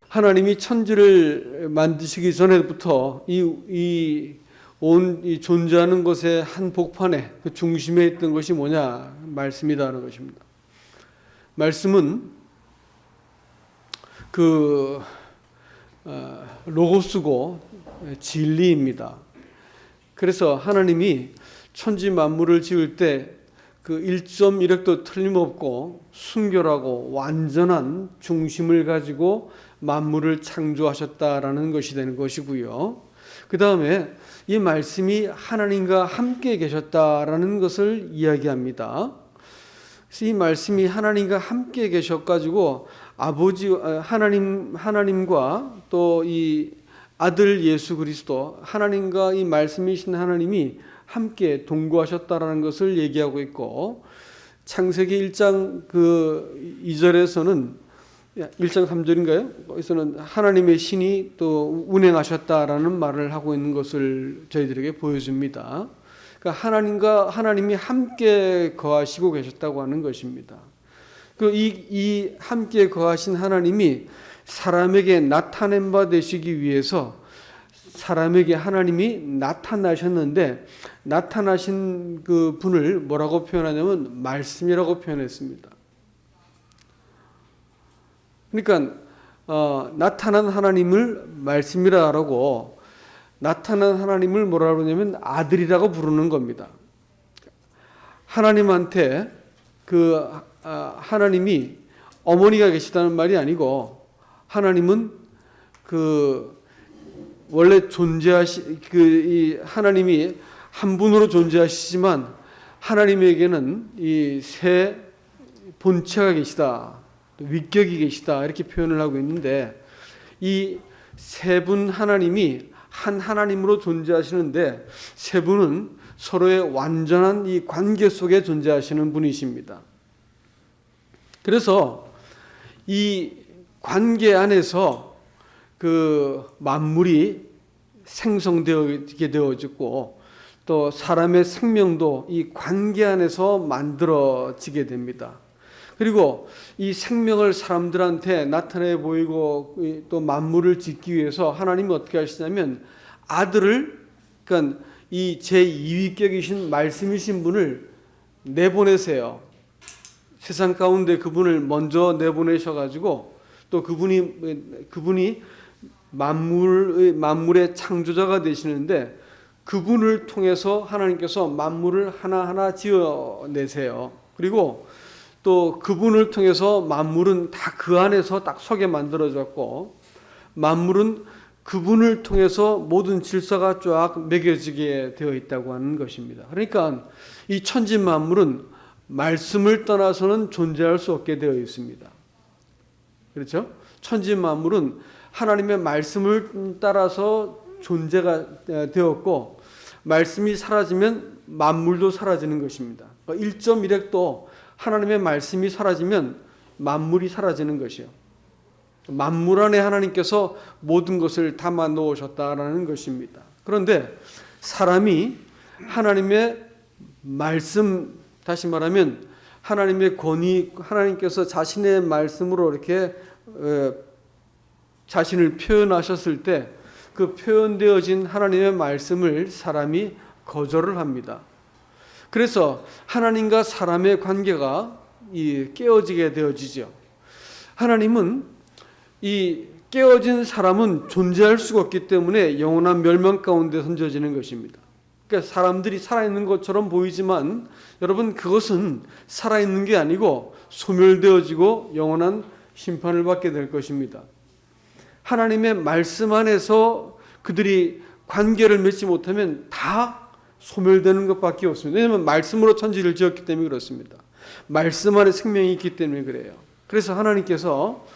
하나님이 천지를 만드시기 전에부터 이 존재하는 것의 한 복판에 그 중심에 있던 것이 뭐냐? 말씀이다라는 것입니다. 말씀은 로고스고 진리입니다. 그래서 하나님이 천지 만물을 지을 때 그 1.1획도 틀림없고 순결하고 완전한 중심을 가지고 만물을 창조하셨다라는 것이 되는 것이고요. 그 다음에 이 말씀이 하나님과 함께 계셨다라는 것을 이야기합니다. 그래서 이 말씀이 하나님과 함께 계셔가지고 아버지 하나님과 또 이 아들 예수 그리스도 하나님과 이 말씀이신 하나님이 함께 동거하셨다라는 것을 얘기하고 있고, 창세기 1장 2절에서는 1장 3절인가요? 거기서는 하나님의 신이 또 운행하셨다라는 말을 하고 있는 것을 저희들에게 보여줍니다. 그러니까 하나님이 함께 거하시고 계셨다고 하는 것입니다. 이 함께 거하신 하나님이 사람에게 나타낸 바 되시기 위해서 사람에게 하나님이 나타나셨는데, 나타나신 그 분을 뭐라고 표현하냐면 말씀이라고 표현했습니다. 그러니까 나타난 하나님을 말씀이라고, 나타난 하나님을 뭐라고 그러냐면 아들이라고 부르는 겁니다. 하나님한테 하나님이 어머니가 계시다는 말이 아니고, 하나님은 원래 이 하나님이 한 분으로 존재하시지만 하나님에게는 이 세 본체가 계시다, 위격이 계시다, 이렇게 표현을 하고 있는데, 이 세 분 하나님이 한 하나님으로 존재하시는데 세 분은 서로의 완전한 이 관계 속에 존재하시는 분이십니다. 그래서 이 관계 안에서 그 만물이 생성되게 되어지고, 또 사람의 생명도 이 관계 안에서 만들어지게 됩니다. 그리고 이 생명을 사람들한테 나타내 보이고 또 만물을 짓기 위해서 하나님이 어떻게 하시냐면 아들을, 그러니까 이 제2위격이신 말씀이신 분을 내보내세요. 세상 가운데 그분을 먼저 내보내셔가지고, 또 그분이 만물의 창조자가 되시는데, 그분을 통해서 하나님께서 만물을 하나하나 지어내세요. 그리고 또 그분을 통해서 만물은 다 그 안에서 딱 서게 만들어졌고, 만물은 그분을 통해서 모든 질서가 쫙 매겨지게 되어 있다고 하는 것입니다. 그러니까 이 천지 만물은 말씀을 떠나서는 존재할 수 없게 되어 있습니다. 그렇죠? 천지 만물은 하나님의 말씀을 따라서 존재가 되었고, 말씀이 사라지면 만물도 사라지는 것입니다. 1.1획도 하나님의 말씀이 사라지면 만물이 사라지는 것이요. 만물 안에 하나님께서 모든 것을 담아 놓으셨다라는 것입니다. 그런데 사람이 하나님의 말씀, 다시 말하면 하나님의 권위, 하나님께서 자신의 말씀으로 이렇게 자신을 표현하셨을 때 그 표현되어진 하나님의 말씀을 사람이 거절을 합니다. 그래서 하나님과 사람의 관계가 깨어지게 되어지죠. 하나님은 이 깨어진 사람은 존재할 수가 없기 때문에 영원한 멸망 가운데 던져지는 것입니다. 그러니까 사람들이 살아있는 것처럼 보이지만 여러분, 그것은 살아있는 게 아니고 소멸되어지고 영원한 심판을 받게 될 것입니다. 하나님의 말씀 안에서 그들이 관계를 맺지 못하면 다 소멸되는 것밖에 없습니다. 왜냐하면 말씀으로 천지를 지었기 때문에 그렇습니다. 말씀 안에 생명이 있기 때문에 그래요. 그래서 하나님께서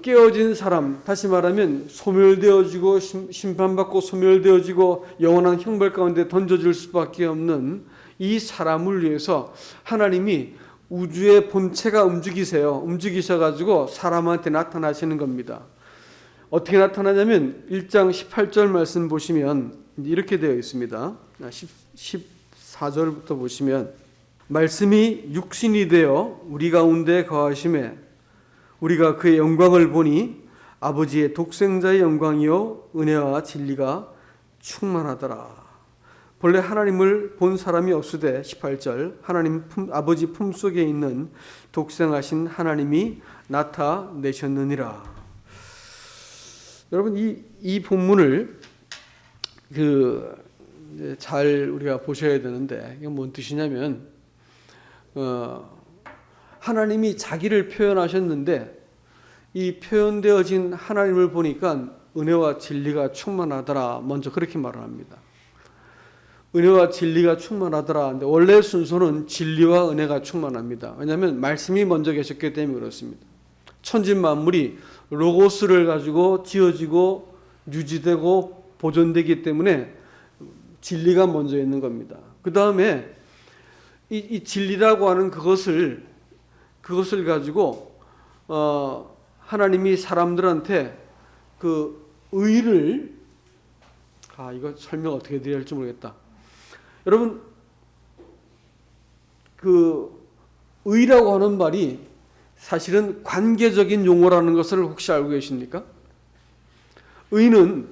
깨어진 사람, 다시 말하면 소멸되어지고 심판받고 소멸되어지고 영원한 형벌 가운데 던져질 수밖에 없는 이 사람을 위해서 하나님이 우주의 본체가 움직이셔가지고 사람한테 나타나시는 겁니다. 어떻게 나타나냐면 1장 18절 말씀 보시면 이렇게 되어 있습니다. 14절부터 보시면, 말씀이 육신이 되어 우리 가운데 거하심에 우리가 그의 영광을 보니 아버지의 독생자의 영광이요 은혜와 진리가 충만하더라. 본래 하나님을 본 사람이 없으되 18절 하나님 아버지 품속에 있는 독생하신 하나님이 나타내셨느니라. 여러분 이 본문을 잘 우리가 보셔야 되는데 이게 뭔 뜻이냐면 하나님이 자기를 표현하셨는데 이 표현되어진 하나님을 보니까 은혜와 진리가 충만하더라. 먼저 그렇게 말을 합니다. 은혜와 진리가 충만하더라. 근데 원래 순서는 진리와 은혜가 충만합니다. 왜냐하면 말씀이 먼저 계셨기 때문에 그렇습니다. 천지 만물이 로고스를 가지고 지어지고 유지되고 보존되기 때문에 진리가 먼저 있는 겁니다. 그 다음에 이 진리라고 하는 그것을 가지고 하나님이 사람들한테 그 의를 이거 설명 어떻게 드려야 할지 모르겠다. 여러분 그 의라고 하는 말이 사실은 관계적인 용어라는 것을 혹시 알고 계십니까? 의는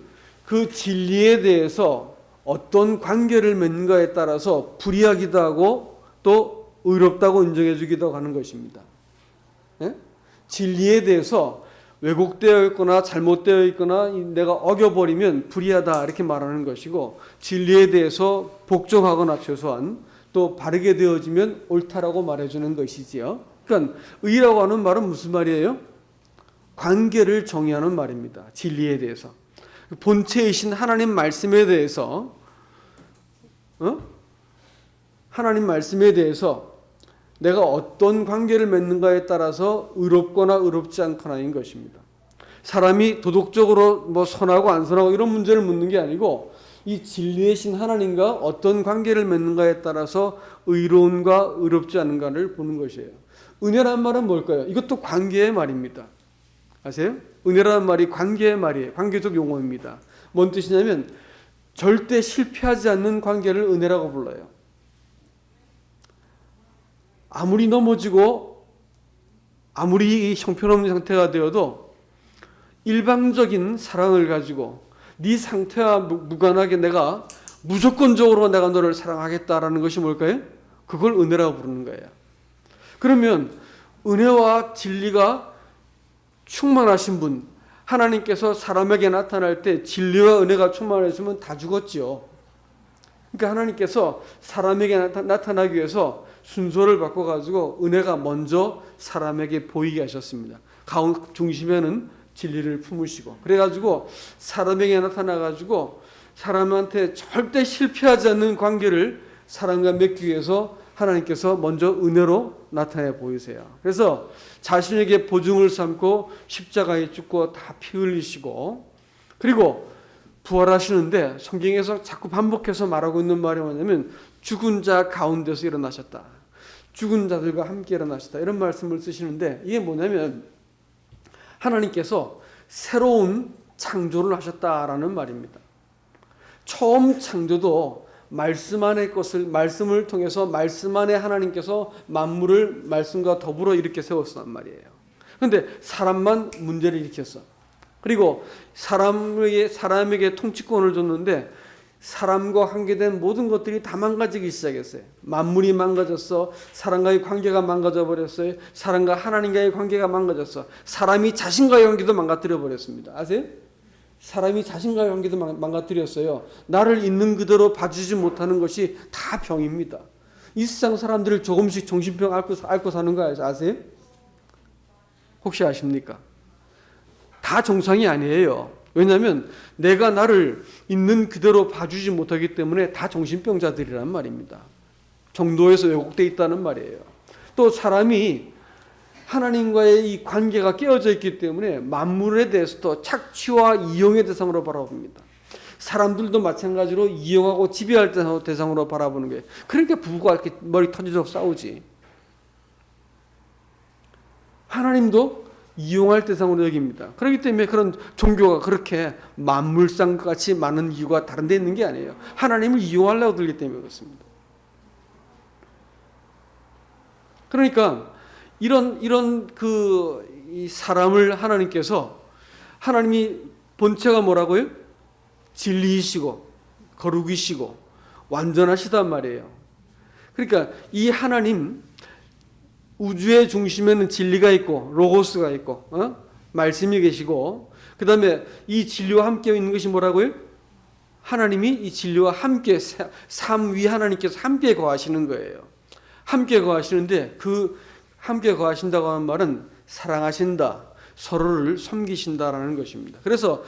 그 진리에 대해서 어떤 관계를 맺는가에 따라서 불이하기도 하고 또 의롭다고 인정해 주기도 하는 것입니다. 예? 진리에 대해서 왜곡되어 있거나 잘못되어 있거나 내가 어겨버리면 불의하다 이렇게 말하는 것이고, 진리에 대해서 복종하거나 최소한 또 바르게 되어지면 옳다라고 말해주는 것이지요. 그러니까 의라고 하는 말은 무슨 말이에요? 관계를 정의하는 말입니다. 진리에 대해서 본체이신 하나님 말씀에 대해서 하나님 말씀에 대해서 내가 어떤 관계를 맺는가에 따라서 의롭거나 의롭지 않거나인 것입니다. 사람이 도덕적으로 뭐 선하고 안 선하고 이런 문제를 묻는 게 아니고 이 진리의 신 하나님과 어떤 관계를 맺는가에 따라서 의로운가 의롭지 않은가를 보는 것이에요. 은혜라는 말은 뭘까요? 이것도 관계의 말입니다. 아세요? 은혜라는 말이 관계의 말이에요. 관계적 용어입니다. 뭔 뜻이냐면 절대 실패하지 않는 관계를 은혜라고 불러요. 아무리 넘어지고 아무리 형편없는 상태가 되어도 일방적인 사랑을 가지고 네 상태와 무관하게 내가 무조건적으로 내가 너를 사랑하겠다라는 것이 뭘까요? 그걸 은혜라고 부르는 거예요. 그러면 은혜와 진리가 충만하신 분, 하나님께서 사람에게 나타날 때 진리와 은혜가 충만했으면 다 죽었지요. 그러니까 하나님께서 사람에게 나타나기 위해서 순서를 바꿔가지고 은혜가 먼저 사람에게 보이게 하셨습니다. 중심에는 진리를 품으시고, 그래가지고 사람에게 나타나가지고 사람한테 절대 실패하지 않는 관계를 사람과 맺기 위해서 하나님께서 먼저 은혜로 나타내 보이세요. 그래서 자신에게 보증을 삼고 십자가에 죽고 다 피 흘리시고, 그리고 부활하시는데 성경에서 자꾸 반복해서 말하고 있는 말이 뭐냐면 죽은 자 가운데서 일어나셨다, 죽은 자들과 함께 일어나셨다, 이런 말씀을 쓰시는데 이게 뭐냐면 하나님께서 새로운 창조를 하셨다라는 말입니다. 처음 창조도 말씀 안의 것을, 말씀을 통해서 말씀 안에 하나님께서 만물을 말씀과 더불어 이렇게 세웠단 말이에요. 그런데 사람만 문제를 일으켰어. 그리고 사람에게 통치권을 줬는데 사람과 관계된 모든 것들이 다 망가지기 시작했어요. 만물이 망가졌어. 사람과의 관계가 망가져 버렸어요. 사람과 하나님과의 관계가 망가졌어. 사람이 자신과의 관계도 망가뜨려 버렸습니다. 아세요? 사람이 자신과의 관계도 망가뜨렸어요. 나를 있는 그대로 봐주지 못하는 것이 다 병입니다. 이 세상 사람들을 조금씩 정신병 앓고 사는 거 아세요? 혹시 아십니까? 다 정상이 아니에요. 왜냐하면 내가 나를 있는 그대로 봐주지 못하기 때문에 다 정신병자들이란 말입니다. 정도에서 왜곡되어 있다는 말이에요. 또 사람이 하나님과의 이 관계가 깨어져 있기 때문에 만물에 대해서도 착취와 이용의 대상으로 바라봅니다. 사람들도 마찬가지로 이용하고 지배할 대상으로 바라보는 거예요. 그러니까 부부가 이렇게 머리 터지도록 싸우지. 하나님도 이용할 대상으로 여깁니다. 그렇기 때문에 그런 종교가 그렇게 만물상같이 많은 이유가 다른 데 있는 게 아니에요. 하나님을 이용하려고 들기 때문에 그렇습니다. 그러니까 이런 이 사람을 하나님이 본체가 뭐라고요? 진리이시고 거룩이시고 완전하시단 말이에요. 그러니까 이 하나님, 우주의 중심에는 진리가 있고 로고스가 있고 말씀이 계시고, 그 다음에 이 진리와 함께 있는 것이 뭐라고요? 하나님이 이 진리와 함께, 삼위 하나님께서 함께 거하시는 거예요. 함께 거하시는데, 그 함께 거하신다고 하는 말은 사랑하신다, 서로를 섬기신다라는 것입니다. 그래서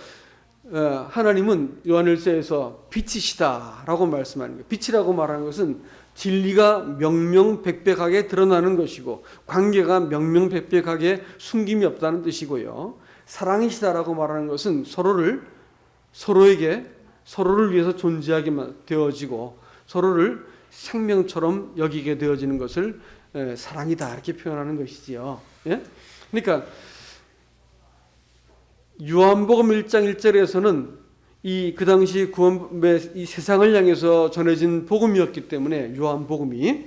하나님은 요한일서에서 빛이시다라고 말씀하는 거예요. 빛이라고 말하는 것은 진리가 명명백백하게 드러나는 것이고 관계가 명명백백하게 숨김이 없다는 뜻이고요. 사랑이시다라고 말하는 것은 서로를 위해서 존재하게 되어지고 서로를 생명처럼 여기게 되어지는 것을 사랑이다 이렇게 표현하는 것이지요. 예? 그러니까 요한복음 1장 1절에서는 그 당시 구원의 이 세상을 향해서 전해진 복음이었기 때문에 요한복음이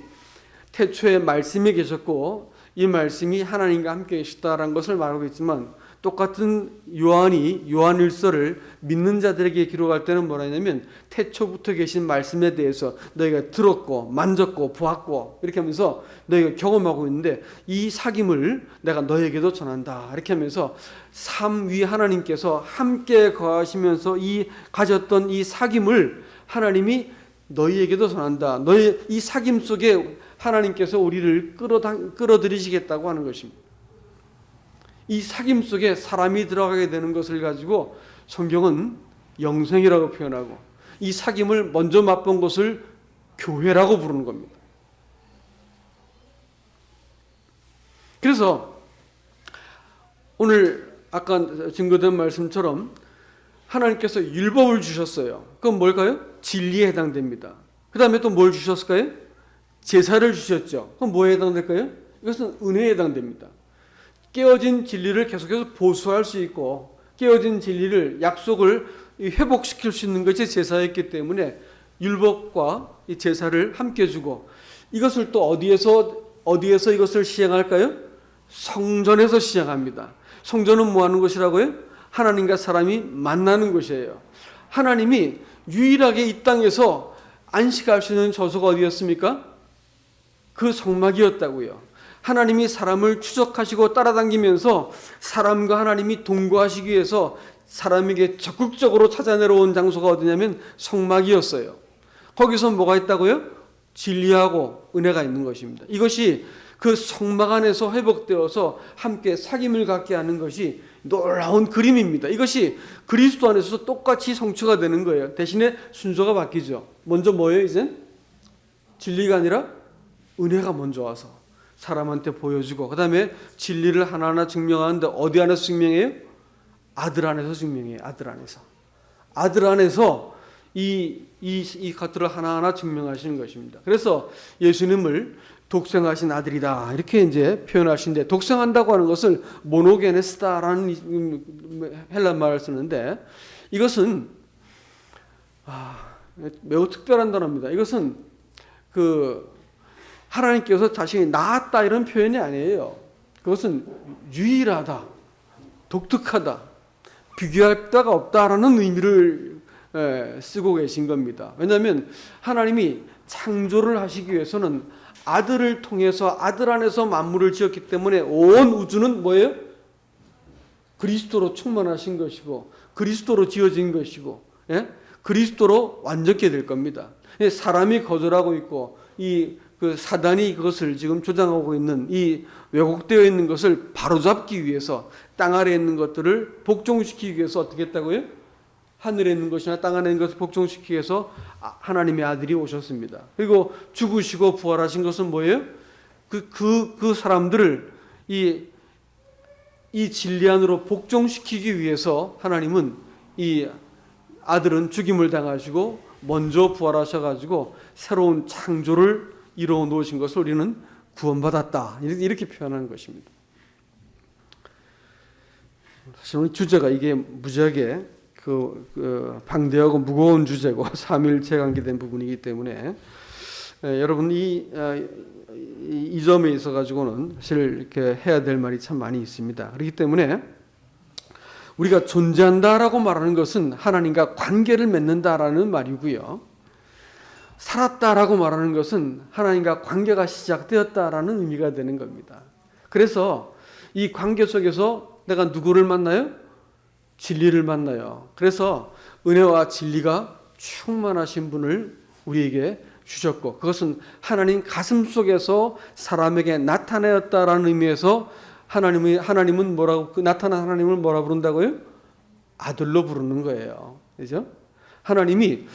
태초에 말씀이 계셨고 이 말씀이 하나님과 함께 계시다라는 것을 말하고 있지만, 똑같은 요한이 요한일서를 믿는 자들에게 기록할 때는 뭐라 하냐면 태초부터 계신 말씀에 대해서 너희가 들었고 만졌고 보았고 이렇게 하면서 너희가 경험하고 있는데 이 사귐을 내가 너희에게도 전한다 이렇게 하면서 삼위 하나님께서 함께 거하시면서 가졌던 이 사귐을 하나님이 너희에게도 전한다. 너희 이 사귐 속에 하나님께서 우리를 끌어들이시겠다고 하는 것입니다. 이 사귐 속에 사람이 들어가게 되는 것을 가지고 성경은 영생이라고 표현하고, 이 사귐을 먼저 맛본 것을 교회라고 부르는 겁니다. 그래서 오늘 아까 증거된 말씀처럼 하나님께서 율법을 주셨어요. 그건 뭘까요? 진리에 해당됩니다. 그 다음에 또 뭘 주셨을까요? 제사를 주셨죠. 그럼 뭐에 해당될까요? 이것은 은혜에 해당됩니다. 깨어진 진리를 계속해서 보수할 수 있고 깨어진 진리를, 약속을 회복시킬 수 있는 것이 제사였기 때문에 율법과 이 제사를 함께 주고, 이것을 또 어디에서 이것을 시행할까요? 성전에서 시행합니다. 성전은 뭐 하는 곳이라고요? 하나님과 사람이 만나는 곳이에요. 하나님이 유일하게 이 땅에서 안식할 수 있는 저소가 어디였습니까? 그 성막이었다고요. 하나님이 사람을 추적하시고 따라다니면서 사람과 하나님이 동거하시기 위해서 사람에게 적극적으로 찾아 내려온 장소가 어디냐면 성막이었어요. 거기서 뭐가 있다고요? 진리하고 은혜가 있는 것입니다. 이것이 그 성막 안에서 회복되어서 함께 사귐을 갖게 하는 것이 놀라운 그림입니다. 이것이 그리스도 안에서 똑같이 성취가 되는 거예요. 대신에 순서가 바뀌죠. 먼저 뭐예요? 이제 진리가 아니라 은혜가 먼저 와서 사람한테 보여주고, 그 다음에 진리를 하나하나 증명하는데 어디 안에서 증명해요? 아들 안에서 증명해요. 아들 안에서 이 것들을 하나하나 증명하시는 것입니다. 그래서 예수님을 독생하신 아들이다 이렇게 이제 표현하시는데, 독생한다고 하는 것을 모노게네스다라는 헬라 말을 쓰는데, 이것은 매우 특별한 단어입니다. 이것은 하나님께서 자신이 낳았다 이런 표현이 아니에요. 그것은 유일하다, 독특하다, 비교할 바가 없다라는 의미를 쓰고 계신 겁니다. 왜냐하면 하나님이 창조를 하시기 위해서는 아들을 통해서 아들 안에서 만물을 지었기 때문에 온 우주는 뭐예요? 그리스도로 충만하신 것이고 그리스도로 지어진 것이고 그리스도로 완전케 될 겁니다. 사람이 거절하고 있고 그 사단이 그것을 지금 조장하고 있는 이 왜곡되어 있는 것을 바로잡기 위해서 땅 아래에 있는 것들을 복종시키기 위해서 어떻게 했다고요? 하늘에 있는 것이나 땅 안에 있는 것을 복종시키기 위해서 하나님의 아들이 오셨습니다. 그리고 죽으시고 부활하신 것은 뭐예요? 그 사람들을 이 진리 안으로 복종시키기 위해서 하나님은 이 아들은 죽임을 당하시고 먼저 부활하셔가지고 새로운 창조를 이루어 놓으신 것을 우리는 구원받았다 이렇게 표현하는 것입니다. 사실 오늘 주제가 이게 무지하게 방대하고 무거운 주제고 삼위일체 관계된 부분이기 때문에 여러분 이 점에 있어 가지고는 사실 이렇게 해야 될 말이 참 많이 있습니다. 그렇기 때문에 우리가 존재한다라고 말하는 것은 하나님과 관계를 맺는다라는 말이고요. 살았다라고 말하는 것은 하나님과 관계가 시작되었다라는 의미가 되는 겁니다. 그래서 이 관계 속에서 내가 누구를 만나요? 진리를 만나요. 그래서 은혜와 진리가 충만하신 분을 우리에게 주셨고, 그것은 하나님 가슴 속에서 사람에게 나타내었다라는 의미에서 하나님은 뭐라고, 나타난 하나님을 뭐라 부른다고요? 아들로 부르는 거예요. 그죠? 하나님이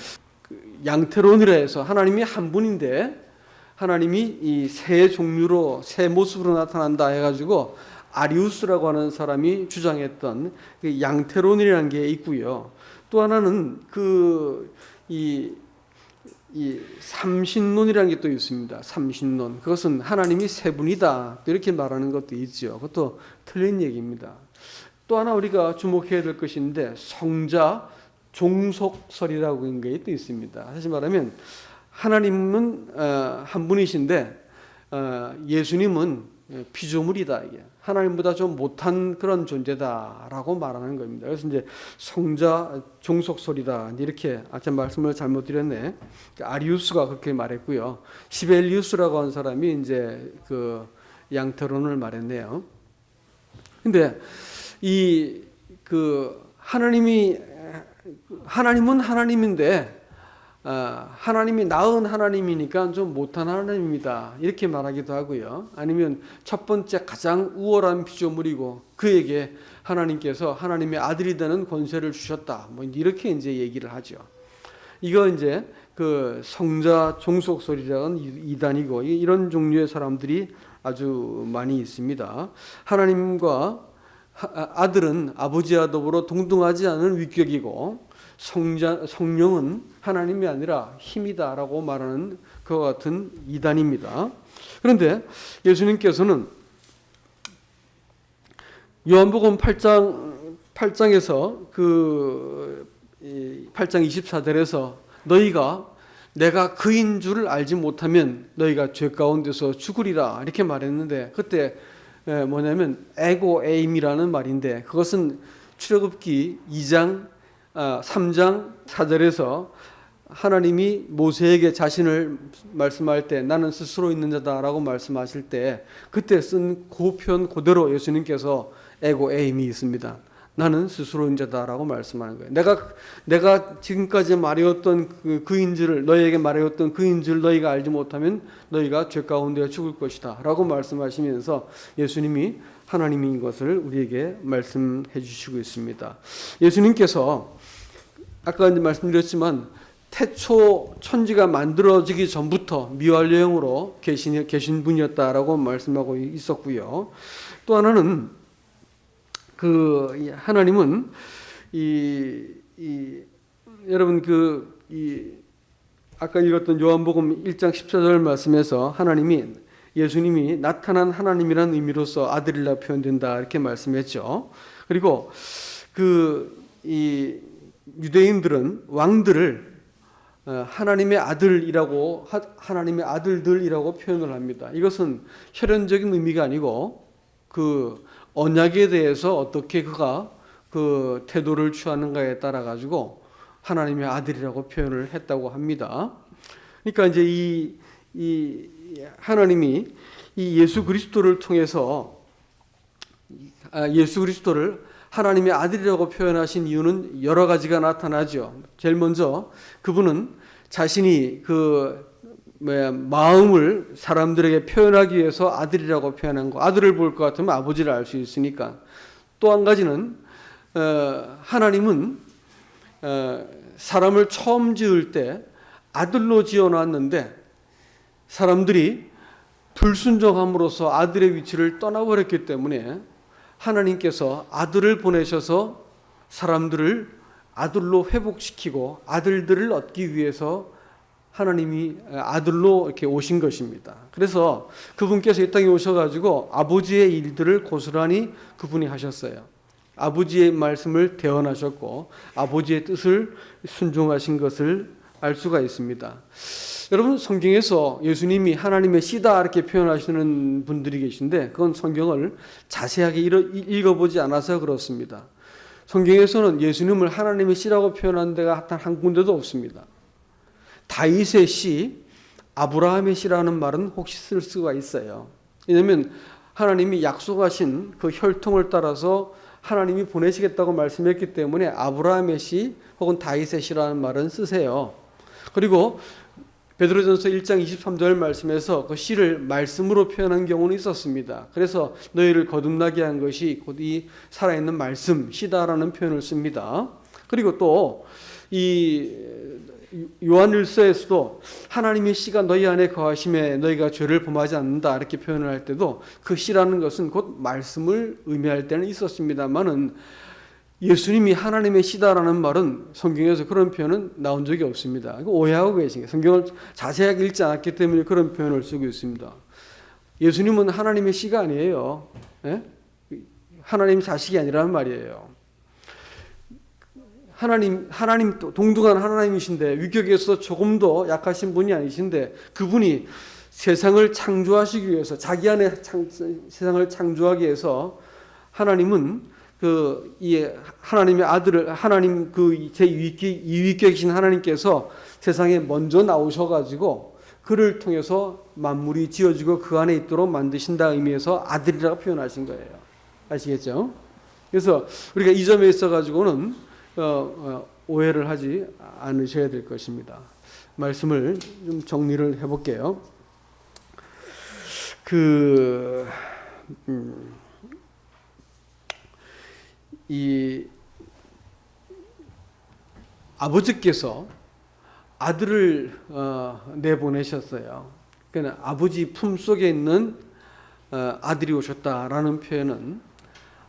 양태론이라 해서 하나님이 한 분인데, 하나님이 이 새 종류로 새 모습으로 나타난다 해가지고 아리우스라고 하는 사람이 주장했던 그 양태론이라는 게 있고요. 또 하나는 이 삼신론이라는 게 또 있습니다. 삼신론. 그것은 하나님이 세 분이다, 이렇게 말하는 것도 있죠. 그것도 틀린 얘기입니다. 또 하나 우리가 주목해야 될 것인데, 성자 종속설이라고 하는 게 또 있습니다. 다시 말하면 하나님은 한 분이신데 예수님은 피조물이다, 이게 하나님보다 좀 못한 그런 존재다라고 말하는 겁니다. 그래서 이제 성자 종속설이다, 이렇게 아까 말씀을 잘못 드렸네. 아리우스가 그렇게 말했고요. 시벨리우스라고 하는 사람이 이제 그 양태론을 말했네요. 근데 하나님은 하나님인데 하나님이 나은 하나님이니까 좀 못한 하나님입니다, 이렇게 말하기도 하고요. 아니면 첫 번째 가장 우월한 피조물이고 그에게 하나님께서 하나님의 아들이 되는 권세를 주셨다, 뭐 이렇게 이제 얘기를 하죠. 이거 이제 그 성자 종속설이라는 이단이고, 이런 종류의 사람들이 아주 많이 있습니다. 하나님과 아들은 아버지와 더불어 동등하지 않은 위격이고, 성령은 하나님이 아니라 힘이다라고 말하는 그와 같은 이단입니다. 그런데 예수님께서는 요한복음 8장에서 8장 24절에서 너희가 내가 그인 줄을 알지 못하면 너희가 죄 가운데서 죽으리라, 이렇게 말했는데, 그때 뭐냐면 에고 에임이라는 말인데, 그것은 출애굽기 3장 4절에서 하나님이 모세에게 자신을 말씀할 때 나는 스스로 있는 자다라고 말씀하실 때 그때 쓴 그 표현 그대로 예수님께서 에고 에임이 있습니다. 나는 스스로 있는 자다라고 말씀하는 거예요. 내가 지금까지 말해왔던 그인줄을, 너희에게 말해왔던 그인줄 너희가 알지 못하면 너희가 죄 가운데 죽을 것이다 라고 말씀하시면서 예수님이 하나님인 것을 우리에게 말씀해 주시고 있습니다. 예수님께서 아까 이제 말씀드렸지만 태초 천지가 만들어지기 전부터 미완료형으로 계신 분이었다라고 말씀하고 있었고요. 또 하나는 하나님은 여러분 아까 읽었던 요한복음 1장 14절 말씀에서 예수님이 나타난 하나님이라는 의미로서 아들이라 표현된다, 이렇게 말씀했죠. 그리고 유대인들은 왕들을 하나님의 아들이라고, 하나님의 아들들이라고 표현을 합니다. 이것은 혈연적인 의미가 아니고 언약에 대해서 어떻게 그가 그 태도를 취하는가에 따라 가지고 하나님의 아들이라고 표현을 했다고 합니다. 그러니까 이제 하나님이 이 예수 그리스도를 통해서 예수 그리스도를 하나님의 아들이라고 표현하신 이유는 여러 가지가 나타나죠. 제일 먼저 그분은 자신이 마음을 사람들에게 표현하기 위해서 아들이라고 표현한 거. 아들을 볼 것 같으면 아버지를 알 수 있으니까. 또 한 가지는 하나님은 사람을 처음 지을 때 아들로 지어놨는데 사람들이 불순종함으로써 아들의 위치를 떠나버렸기 때문에 하나님께서 아들을 보내셔서 사람들을 아들로 회복시키고 아들들을 얻기 위해서 하나님이 아들로 이렇게 오신 것입니다. 그래서 그분께서 이 땅에 오셔가지고 아버지의 일들을 고스란히 그분이 하셨어요. 아버지의 말씀을 대언하셨고 아버지의 뜻을 순종하신 것을 알 수가 있습니다. 여러분 성경에서 예수님이 하나님의 씨다 이렇게 표현하시는 분들이 계신데 그건 성경을 자세하게 읽어보지 않아서 그렇습니다. 성경에서는 예수님을 하나님의 씨라고 표현한 데가 단 한 군데도 없습니다. 다윗의 씨, 아브라함의 씨라는 말은 혹시 쓸 수가 있어요. 왜냐하면 하나님이 약속하신 그 혈통을 따라서 하나님이 보내시겠다고 말씀했기 때문에 아브라함의 씨 혹은 다윗의 씨라는 말은 쓰세요. 그리고 베드로전서 1장 23절 말씀에서 그 씨를 말씀으로 표현한 경우는 있었습니다. 그래서 너희를 거듭나게 한 것이 곧 이 살아있는 말씀, 씨다라는 표현을 씁니다. 그리고 또 이 요한일서에서도 하나님의 씨가 너희 안에 거하심에 너희가 죄를 범하지 않는다 이렇게 표현을 할 때도 그 씨라는 것은 곧 말씀을 의미할 때는 있었습니다만은 예수님이 하나님의 씨다라는 말은 성경에서 그런 표현은 나온 적이 없습니다. 오해하고 계신 거예요. 성경을 자세하게 읽지 않았기 때문에 그런 표현을 쓰고 있습니다. 예수님은 하나님의 씨가 아니에요. 예? 하나님 자식이 아니라는 말이에요. 하나님 동등한 하나님이신데 위격에서 조금 더 약하신 분이 아니신데 그분이 세상을 창조하시기 위해서 자기 안에 세상을 창조하기 위해서 하나님은 이 하나님의 아들을 하나님 제2위격이신 하나님께서 세상에 먼저 나오셔가지고 그를 통해서 만물이 지어지고 그 안에 있도록 만드신다 의미에서 아들이라고 표현하신 거예요. 아시겠죠? 그래서 우리가 이 점에 있어가지고는 오해를 하지 않으셔야 될 것입니다. 말씀을 좀 정리를 해볼게요. 이 아버지께서 아들을 내보내셨어요. 그러니까 아버지 품 속에 있는 아들이 오셨다라는 표현은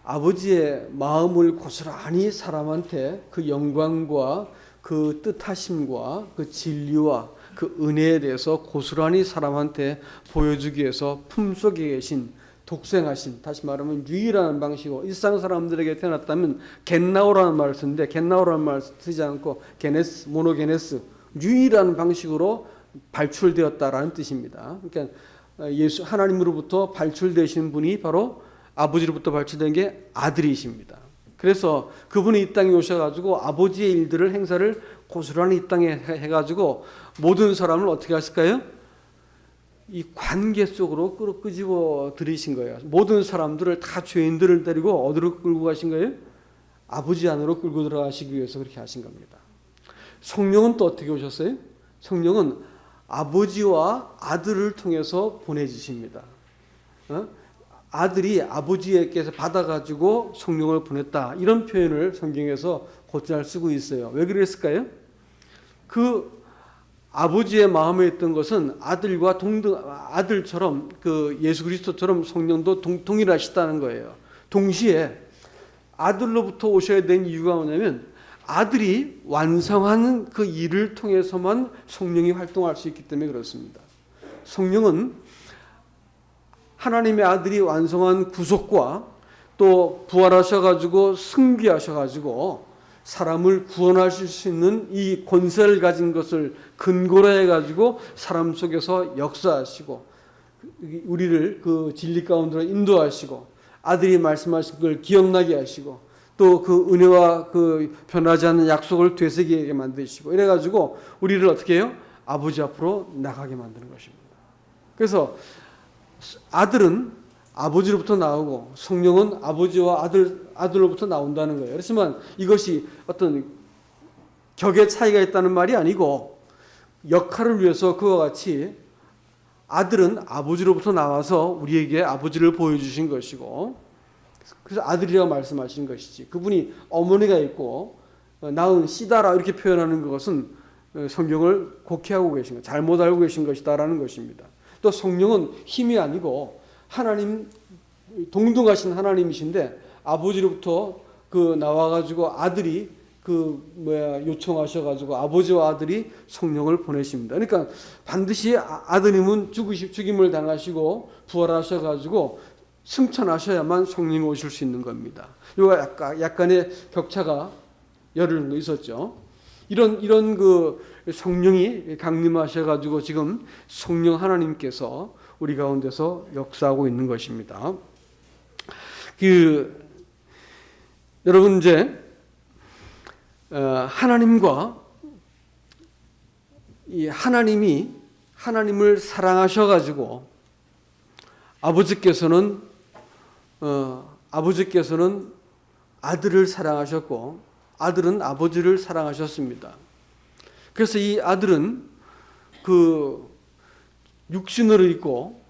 아버지의 마음을 고스란히 사람한테 그 영광과 그 뜻하심과 그 진리와 그 은혜에 대해서 고스란히 사람한테 보여주기 위해서 품속에 계신 독생하신, 다시 말하면 유일한 방식으로 일상 사람들에게 태어났다면 겐나오라는 말을 쓰는데 겐나오라는 말을 쓰지 않고 게네스, 모노게네스, 유일한 방식으로 발출되었다라는 뜻입니다. 그러니까 하나님으로부터 발출되신 분이 바로 아버지로부터 발출된 게 아들이십니다. 그래서 그분이 이 땅에 오셔가지고 아버지의 일들을 행사를 고스란히 이 땅에 해가지고 모든 사람을 어떻게 하실까요? 이 관계 속으로 끄집어 들이신 거예요. 모든 사람들을 다 죄인들을 데리고 어디로 끌고 가신 거예요? 아버지 안으로 끌고 들어가시기 위해서 그렇게 하신 겁니다. 성령은 또 어떻게 오셨어요? 성령은 아버지와 아들을 통해서 보내주십니다. 아들이 아버지에게서 받아가지고 성령을 보냈다. 이런 표현을 성경에서 곧잘 쓰고 있어요. 왜 그랬을까요? 그 아버지의 마음에 있던 것은 아들처럼 그 예수 그리스도처럼 성령도 동일하시다는 거예요. 동시에 아들로부터 오셔야 되는 이유가 뭐냐면 아들이 완성하는 그 일을 통해서만 성령이 활동할 수 있기 때문에 그렇습니다. 성령은 하나님의 아들이 완성한 구속과 또 부활하셔가지고 승귀하셔가지고 사람을 구원하실 수 있는 이 권세를 가진 것을 근거로 해가지고 사람 속에서 역사하시고 우리를 그 진리 가운데로 인도하시고 아들이 말씀하신 걸 기억나게 하시고 또 그 은혜와 그 변하지 않는 약속을 되새기게 만드시고 이래가지고 우리를 어떻게 해요? 아버지 앞으로 나가게 만드는 것입니다. 그래서 아들은 아버지로부터 나오고 성령은 아버지와 아들로부터 나온다는 거예요. 그렇지만 이것이 어떤 격의 차이가 있다는 말이 아니고 역할을 위해서 그와 같이 아들은 아버지로부터 나와서 우리에게 아버지를 보여주신 것이고 그래서 아들이라고 말씀하신 것이지 그분이 어머니가 있고 낳은 씨다라 이렇게 표현하는 것은 성경을 곡해하고 계신 것, 잘못 알고 계신 것이다라는 것입니다. 또 성령은 힘이 아니고 하나님 동등하신 하나님이신데 아버지로부터 그 나와가지고 아들이 요청하셔가지고 아버지와 아들이 성령을 보내십니다. 그러니까 반드시 아드님은 죽임을 당하시고 부활하셔가지고 승천하셔야만 성령이 오실 수 있는 겁니다. 이거 약간의 격차가 열흘 정도 있었죠. 이런 그 성령이 강림하셔가지고 지금 성령 하나님께서 우리 가운데서 역사하고 있는 것입니다. 여러분 이제 하나님과 이 하나님을 사랑하셔가지고 아버지께서는 아들을 사랑하셨고 아들은 아버지를 사랑하셨습니다. 그래서 이 아들은 그 육신으로 있고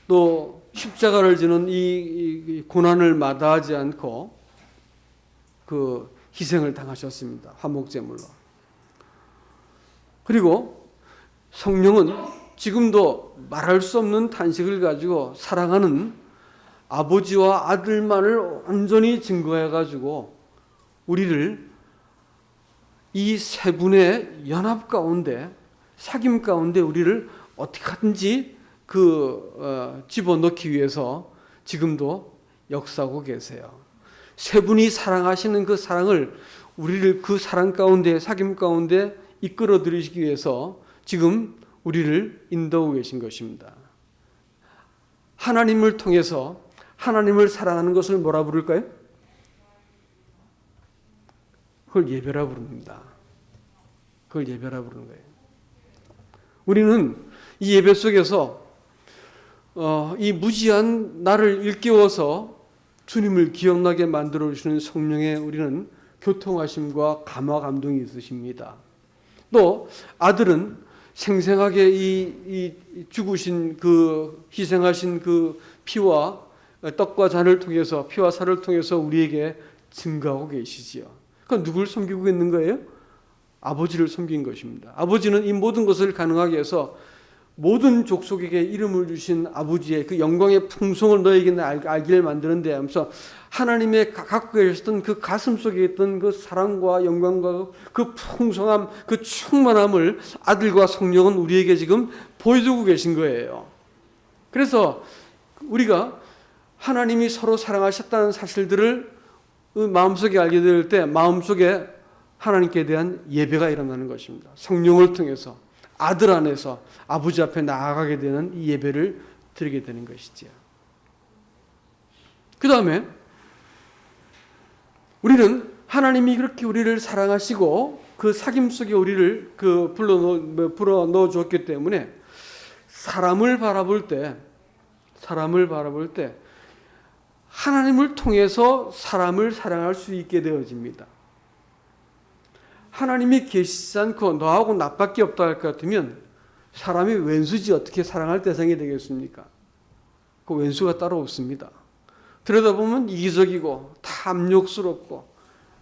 또 십자가를 지는 이 고난을 마다하지 않고 그 희생을 당하셨습니다. 화목제물로. 그리고 성령은 지금도 말할 수 없는 탄식을 가지고 사랑하는 아버지와 아들만을 온전히 증거해 가지고 우리를 이 세 분의 연합 가운데 사귐 가운데 우리를 어떻게 하든지 집어넣기 위해서 지금도 역사하고 계세요. 세 분이 사랑하시는 그 사랑을 우리를 그 사랑 가운데 사귐 가운데 이끌어 들이시기 위해서 지금 우리를 인도하고 계신 것입니다. 하나님을 통해서 하나님을 사랑하는 것을 뭐라 부를까요? 그걸 예배라 부릅니다. 그걸 예배라 부르는 거예요. 우리는 이 예배 속에서 이 무지한 나를 일깨워서 주님을 기억나게 만들어 주시는 성령의 우리는 교통하심과 감화 감동이 있으십니다. 또 아들은 생생하게 이 죽으신 희생하신 그 피와 떡과 잔을 통해서 피와 살을 통해서 우리에게 증거하고 계시지요. 그럼 누굴 섬기고 있는 거예요? 아버지를 섬긴 것입니다. 아버지는 이 모든 것을 가능하게 해서 모든 족속에게 이름을 주신 아버지의 그 영광의 풍성을 너에게 알기를 만드는데 하면서 하나님의 갖고 계셨던 그 가슴 속에 있던 그 사랑과 영광과 그 풍성함, 그 충만함을 아들과 성령은 우리에게 지금 보여주고 계신 거예요. 그래서 우리가 하나님이 서로 사랑하셨다는 사실들을 마음속에 알게 될 때 마음속에 하나님께 대한 예배가 일어나는 것입니다. 성령을 통해서 아들 안에서 아버지 앞에 나아가게 되는 이 예배를 드리게 되는 것이지요. 그 다음에 우리는 하나님이 그렇게 우리를 사랑하시고 그 사귐 속에 우리를 불어 넣어 주었기 때문에 사람을 바라볼 때 하나님을 통해서 사람을 사랑할 수 있게 되어집니다. 하나님이 계시지 않고 너하고 나밖에 없다 할 것 같으면 사람이 왼수지 어떻게 사랑할 대상이 되겠습니까? 그 왼수가 따로 없습니다. 들여다보면 이기적이고 탐욕스럽고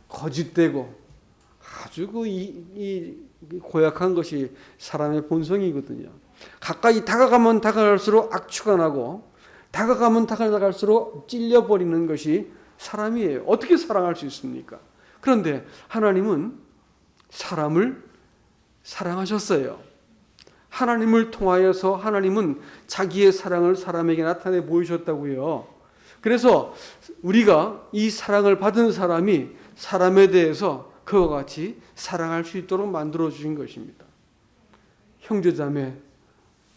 거짓되고 아주 이 고약한 것이 사람의 본성이거든요. 가까이 다가가면 다가갈수록 악취가 나고 다가가면 다가갈수록 찔려버리는 것이 사람이에요. 어떻게 사랑할 수 있습니까? 그런데 하나님은 사람을 사랑하셨어요. 하나님을 통하여서 하나님은 자기의 사랑을 사람에게 나타내 보이셨다고요. 그래서 우리가 이 사랑을 받은 사람이 사람에 대해서 그와 같이 사랑할 수 있도록 만들어 주신 것입니다. 형제자매,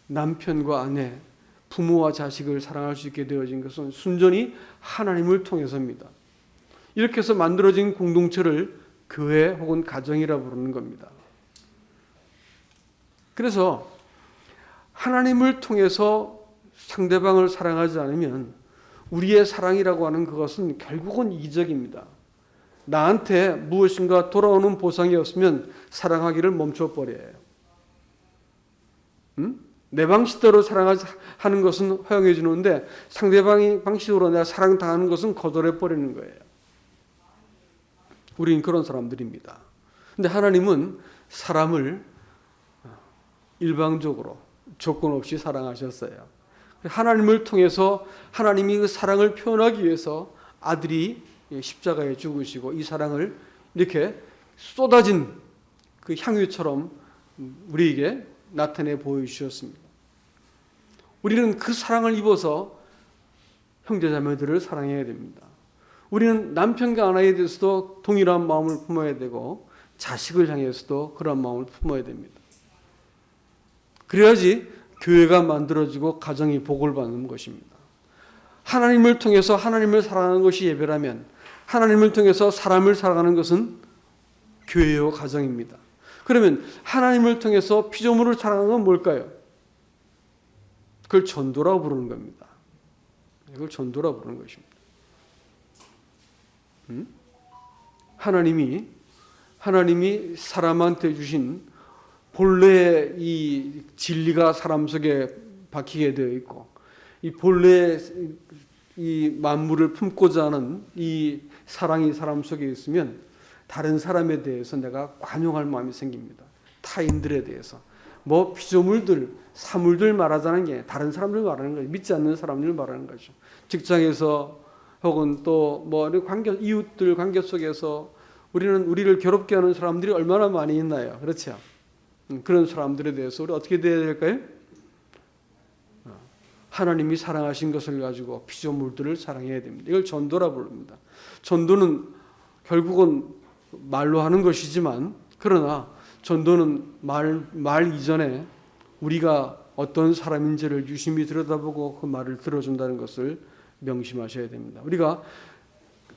남편과 아내, 부모와 자식을 사랑할 수 있게 되어진 것은 순전히 하나님을 통해서입니다. 이렇게 해서 만들어진 공동체를 교회 혹은 가정이라 부르는 겁니다. 그래서 하나님을 통해서 상대방을 사랑하지 않으면 우리의 사랑이라고 하는 그것은 결국은 이적입니다. 나한테 무엇인가 돌아오는 보상이 없으면 사랑하기를 멈춰버려요. 내 방식대로 사랑하는 것은 허용해 주는데 상대방의 방식으로 내가 사랑당하는 것은 거절해 버리는 거예요. 우리는 그런 사람들입니다. 그런데 하나님은 사람을 일방적으로 조건 없이 사랑하셨어요. 하나님을 통해서 하나님이 그 사랑을 표현하기 위해서 아들이 십자가에 죽으시고 이 사랑을 이렇게 쏟아진 그 향유처럼 우리에게 나타내 보여주셨습니다. 우리는 그 사랑을 입어서 형제자매들을 사랑해야 됩니다. 우리는 남편과 아내에 대해서도 동일한 마음을 품어야 되고 자식을 향해서도 그런 마음을 품어야 됩니다. 그래야지 교회가 만들어지고 가정이 복을 받는 것입니다. 하나님을 통해서 하나님을 사랑하는 것이 예배라면 하나님을 통해서 사람을 사랑하는 것은 교회요 가정입니다. 그러면 하나님을 통해서 피조물을 사랑하는 건 뭘까요? 그걸 전도라고 부르는 겁니다. 이걸 전도라고 부르는 것입니다. 하나님이 사람한테 주신 본래 이 진리가 사람 속에 박히게 되어 있고 이 본래 이 만물을 품고자 하는 이 사랑이 사람 속에 있으면 다른 사람에 대해서 내가 관용할 마음이 생깁니다. 타인들에 대해서. 뭐 피조물들, 사물들 말하자는 게 다른 사람들 말하는 거죠. 믿지 않는 사람들 말하는 거죠. 직장에서 혹은 또 뭐 관계, 이웃들 관계 속에서 우리를 괴롭게 하는 사람들이 얼마나 많이 있나요? 그렇죠? 그런 사람들에 대해서 우리 어떻게 돼야 될까요? 하나님이 사랑하신 것을 가지고 피조물들을 사랑해야 됩니다. 이걸 전도라 부릅니다. 전도는 결국은 말로 하는 것이지만 그러나 전도는 말 이전에 우리가 어떤 사람인지를 유심히 들여다보고 그 말을 들어준다는 것을 명심하셔야 됩니다. 우리가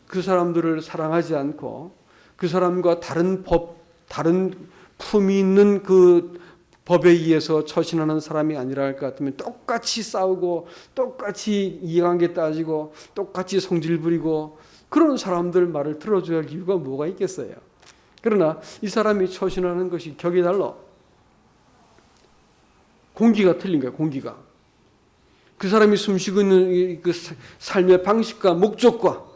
그 사람들을 사랑하지 않고 그 사람과 다른 품이 있는 그 법에 의해서 처신하는 사람이 아니라 할 것 같으면 똑같이 싸우고 똑같이 이해관계 따지고 똑같이 성질 부리고 그런 사람들 말을 들어줘야 할 이유가 뭐가 있겠어요. 그러나 이 사람이 처신하는 것이 격이 달라. 공기가 틀린 거야. 공기가. 그 사람이 숨쉬고 있는 그 삶의 방식과 목적과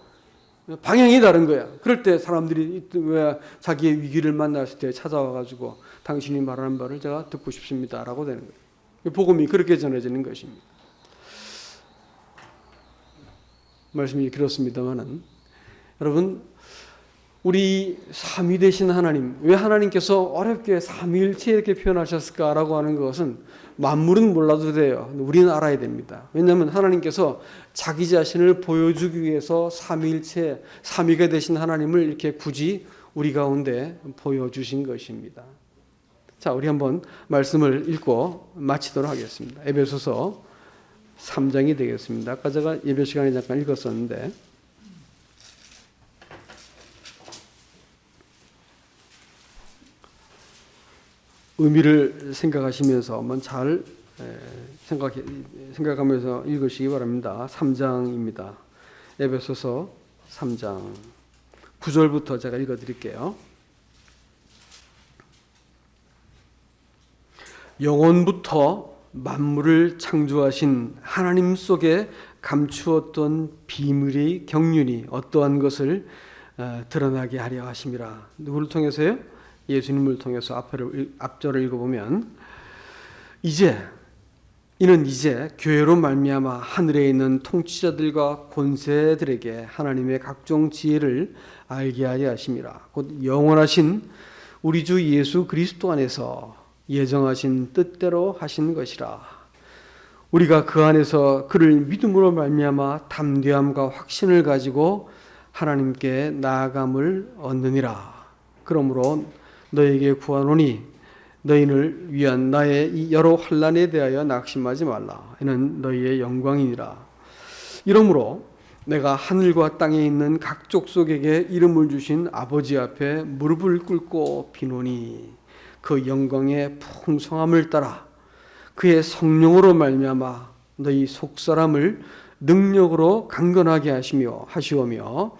방향이 다른 거야. 그럴 때 사람들이 왜 자기의 위기를 만났을 때 찾아와가지고 당신이 말하는 바를 제가 듣고 싶습니다라고 되는 거예요. 복음이 그렇게 전해지는 것입니다. 말씀이 그렇습니다만은 여러분 우리 삼위 되신 하나님, 왜 하나님께서 어렵게 삼위일체 이렇게 표현하셨을까라고 하는 것은 만물은 몰라도 돼요. 우리는 알아야 됩니다. 왜냐하면 하나님께서 자기 자신을 보여주기 위해서 삼위일체, 삼위가 되신 하나님을 이렇게 굳이 우리 가운데 보여주신 것입니다. 자, 우리 한번 말씀을 읽고 마치도록 하겠습니다. 에베소서 3장이 되겠습니다. 아까 제가 예배 시간에 잠깐 읽었었는데 의미를 생각하시면서 한번 잘 생각하면서 읽으시기 바랍니다. 3장입니다. 에베소서 3장 9절부터 제가 읽어드릴게요. 영원부터 만물을 창조하신 하나님 속에 감추었던 비밀의 경륜이 어떠한 것을 드러나게 하려 하심이라. 누구를 통해서요? 예수님을 통해서 앞절을 읽어보면 이는 이제 교회로 말미암아 하늘에 있는 통치자들과 권세들에게 하나님의 각종 지혜를 알게 하려 하심이라. 곧 영원하신 우리 주 예수 그리스도 안에서 예정하신 뜻대로 하신 것이라. 우리가 그 안에서 그를 믿음으로 말미암아 담대함과 확신을 가지고 하나님께 나아감을 얻느니라. 그러므로 너에게 구하노니 너희를 위한 나의 이 여러 환난에 대하여 낙심하지 말라. 이는 너희의 영광이니라. 이러므로 내가 하늘과 땅에 있는 각 족속에게 이름을 주신 아버지 앞에 무릎을 꿇고 비노니 그 영광의 풍성함을 따라 그의 성령으로 말미암아 너희 속사람을 능력으로 강건하게 하시오며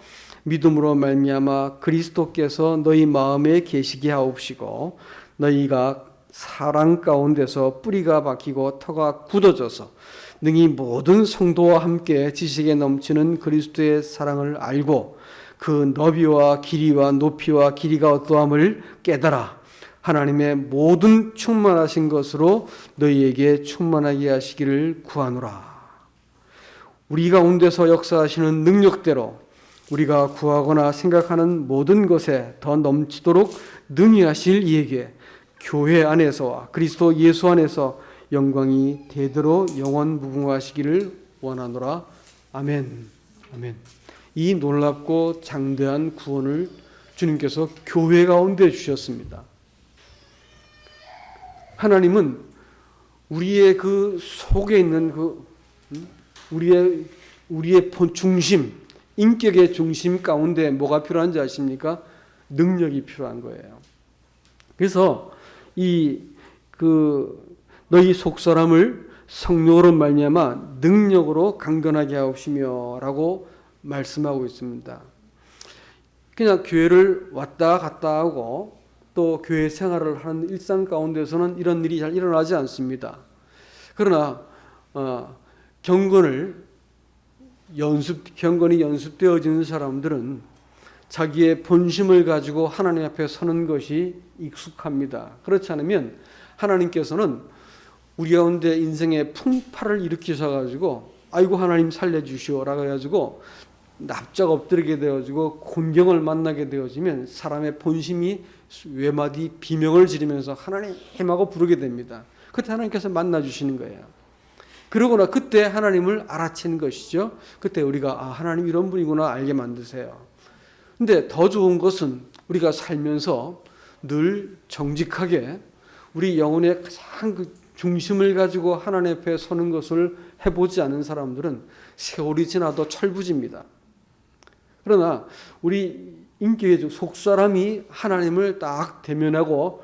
믿음으로 말미암아 그리스도께서 너희 마음에 계시게 하옵시고 너희가 사랑 가운데서 뿌리가 박히고 터가 굳어져서 능히 모든 성도와 함께 지식에 넘치는 그리스도의 사랑을 알고 그 너비와 길이와 높이와 길이가 어떠함을 깨달아 하나님의 모든 충만하신 것으로 너희에게 충만하게 하시기를 구하노라. 우리 가운데서 역사하시는 능력대로 우리가 구하거나 생각하는 모든 것에 더 넘치도록 능히 하실 이에게 교회 안에서와 그리스도 예수 안에서 영광이 대대로 영원 무궁하시기를 원하노라. 아멘. 아멘. 이 놀랍고 장대한 구원을 주님께서 교회 가운데 주셨습니다. 하나님은 우리의 그 속에 있는 우리의 중심, 인격의 중심 가운데 뭐가 필요한지 아십니까? 능력이 필요한 거예요. 그래서 너희 속사람을 성령으로 말미암아 능력으로 강건하게 하옵시며라고 말씀하고 있습니다. 그냥 교회를 왔다 갔다 하고 또 교회 생활을 하는 일상 가운데서는 이런 일이 잘 일어나지 않습니다. 그러나 경건이 연습되어지는 사람들은 자기의 본심을 가지고 하나님 앞에 서는 것이 익숙합니다. 그렇지 않으면 하나님께서는 우리 가운데 인생의 풍파를 일으키셔가지고 아이고 하나님 살려주시오라고 해가지고 납작 엎드리게 되어지고 곤경을 만나게 되어지면 사람의 본심이 외마디 비명을 지르면서 하나님 하고 부르게 됩니다. 그때 하나님께서 만나주시는 거예요. 그러고나 그때 하나님을 알아채는 것이죠. 그때 우리가 하나님 이런 분이구나 알게 만드세요. 근데 더 좋은 것은 우리가 살면서 늘 정직하게 우리 영혼의 가장 그 중심을 가지고 하나님 앞에 서는 것을 해보지 않은 사람들은 세월이 지나도 철부지입니다. 그러나 우리 인격의 속사람이 하나님을 딱 대면하고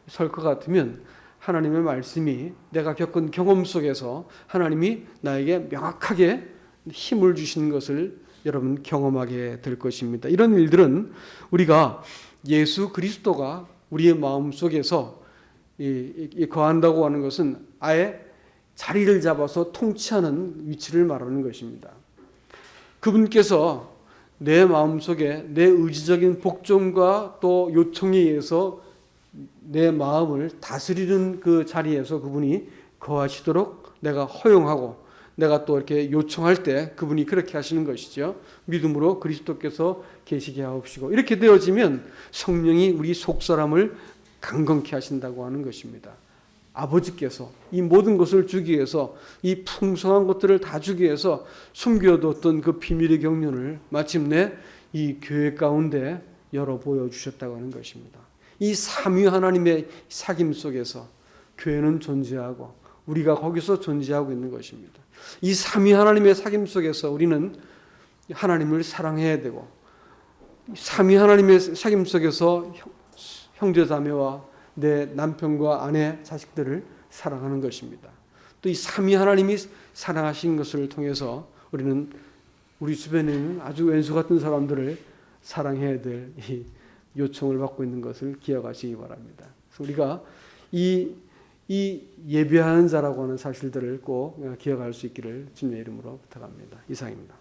설 것 같으면 하나님의 말씀이 내가 겪은 경험 속에서 하나님이 나에게 명확하게 힘을 주시는 것을 여러분 경험하게 될 것입니다. 이런 일들은 우리가 예수 그리스도가 우리의 마음 속에서 거한다고 하는 것은 아예 자리를 잡아서 통치하는 위치를 말하는 것입니다. 그분께서 내 마음속에 내 의지적인 복종과 또 요청에 의해서 내 마음을 다스리는 그 자리에서 그분이 거하시도록 내가 허용하고 내가 또 이렇게 요청할 때 그분이 그렇게 하시는 것이죠. 믿음으로 그리스도께서 계시게 하옵시고 이렇게 되어지면 성령이 우리 속사람을 강건케 하신다고 하는 것입니다. 아버지께서 이 모든 것을 주기 위해서 이 풍성한 것들을 다 주기 위해서 숨겨뒀던 그 비밀의 경륜을 마침내 이 교회 가운데 열어 보여주셨다고 하는 것입니다. 이 삼위 하나님의 사귐 속에서 교회는 존재하고 우리가 거기서 존재하고 있는 것입니다. 이 삼위 하나님의 사귐 속에서 우리는 하나님을 사랑해야 되고 삼위 하나님의 사귐 속에서 형제자매와 내 남편과 아내, 자식들을 사랑하는 것입니다. 또 이 삼위 하나님이 사랑하신 것을 통해서 우리는 우리 주변에 있는 아주 왼수 같은 사람들을 사랑해야 될 이 요청을 받고 있는 것을 기억하시기 바랍니다. 그래서 우리가 이 예배하는 자라고 하는 사실들을 꼭 기억할 수 있기를 주님의 이름으로 부탁합니다. 이상입니다.